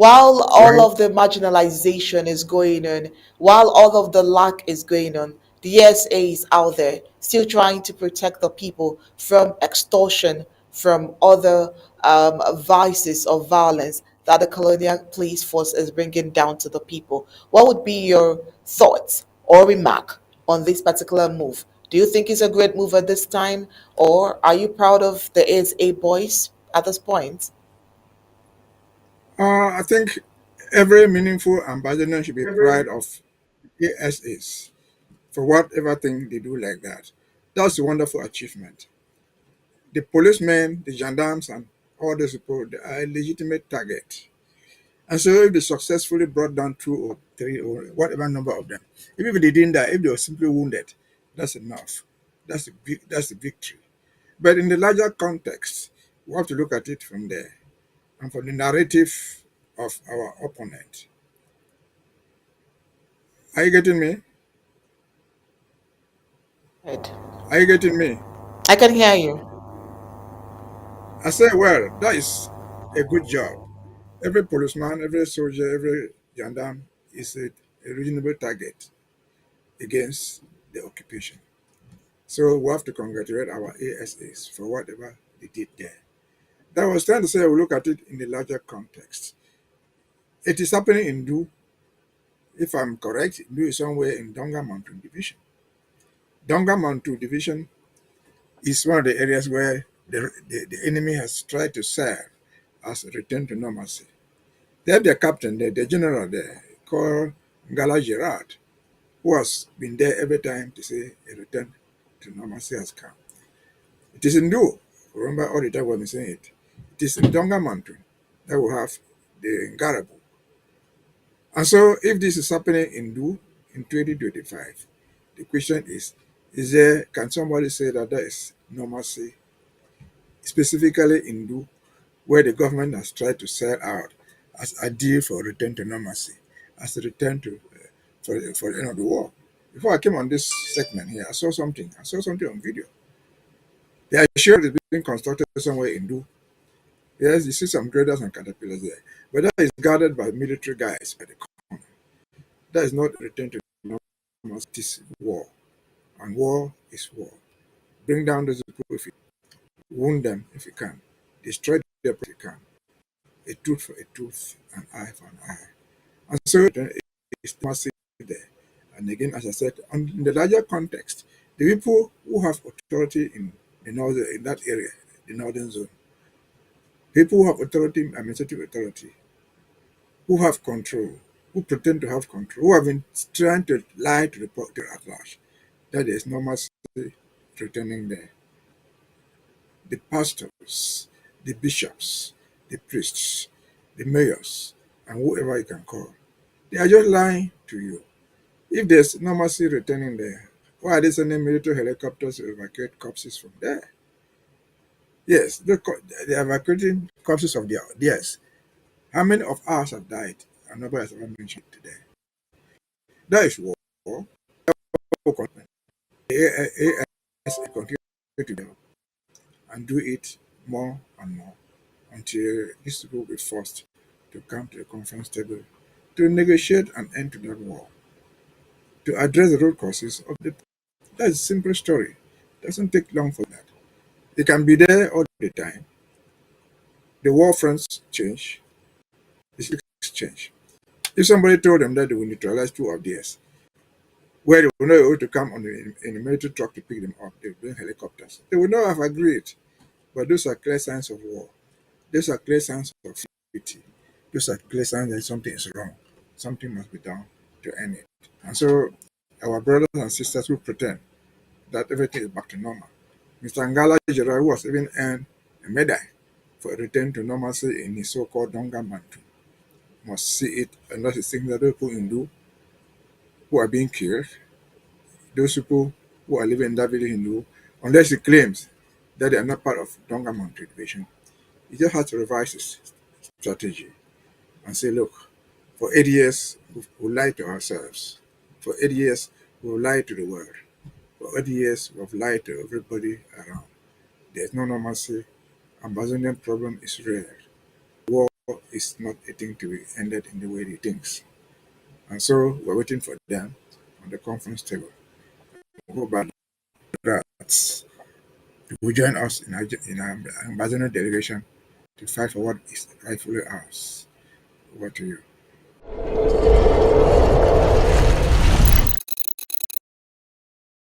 While all Well, of the marginalization is going on, while all of the lack is going on, the ESA is out there still trying to protect the people from extortion, from other vices of violence that the colonial police force is bringing down to the people. What would be your thoughts or remark on this particular move? Do you think it's a great move at this time, or are you proud of the ESA boys at this point? I think every meaningful ambassador should be proud of ASAs for whatever thing they do like that. That's a wonderful achievement. The policemen, the gendarmes, and all those people, they are a legitimate target. And so if they successfully brought down two or three or whatever number of them, even if they didn't die, if they were simply wounded, that's enough. That's a victory. But in the larger context, we have to look at it from there and from the narrative of our opponent. Are you getting me? Good. Are you getting me? I can hear you. I say, well, that is a good job. Every policeman, every soldier, every gendarme is a reasonable target against the occupation. So we have to congratulate our ASAs for whatever they did there. That was trying to say we look at it in the larger context. It is happening in Du, if I'm correct, Du is somewhere in Donga Mountain Division. Donga Mountain Division is one of the areas where the enemy has tried to serve as a return to normalcy. They have their captain there, the general there, called Ngala Gerard, who has been there every time to say a return to normalcy has come. It is in Du. Remember all the time we've been saying it. It is in Donga Mountain that we have the Ngarabu. And so if this is happening in Du in 2025, the question is there, can somebody say that there is normalcy specifically in Du where the government has tried to sell out as a deal for return to normalcy, as a return to for the end of the war. Before I came on this segment here, I saw something. I saw something on video. They are sure it's being constructed somewhere in Du. Yes, you see some graders and caterpillars there, but that is guarded by military guys. By the that is not return to normalcy. It is war, and war is war. Bring down those people if you wound them if you can, destroy them if you can. A tooth for a tooth, an eye for an eye. And so it's massive there. And again, as I said, in the larger context, the people who have authority in the northern in that area, the northern zone, people who have authority, administrative authority, who have control, who pretend to have control, who have been trying to lie to the public at large, that there is no mercy returning there. The pastors, the bishops, the priests, the mayors, and whoever you can call, they are just lying to you. If there's no mercy returning there, why are they sending military helicopters to evacuate corpses from there? Yes, they're evacuating corpses of theirs. How many of us have died? And nobody has ever mentioned today. That is war. The AIS continue to do and do it more and more until these people will be forced to come to the conference table to negotiate an end to that war, to address the root causes of the. That's a simple story. It doesn't take long for that. It can be there all the time. The war fronts change, the stakes change. If somebody told them that they will neutralize two of theirs, where they will not be able to come in a military truck to pick them up, they will bring helicopters. They would not have agreed. But those are clear signs of war. Those are clear signs of futility. Those are clear signs that something is wrong. Something must be done to end it. And so our brothers and sisters who pretend that everything is back to normal. Mr. Ngala Gerard, who has even earned a medal for a return to normalcy in his so-called Donga Bantu, must see it, and that's the thing that those people in Du who are being killed, those people who are living in that village in Du, unless he claims that they are not part of Donga Mountain Division, he just has to revise his strategy and say, look, for 8 years, we lied to ourselves. For 8 years, we lied to the world. For 8 years, we've lied to everybody around. There's no normalcy. Amazonian problem is real. War is not a thing to be ended in the way he thinks. And so we're waiting for them on the conference table. Go back that will join us in our ambassador delegation to fight for what is rightfully ours. Over to you.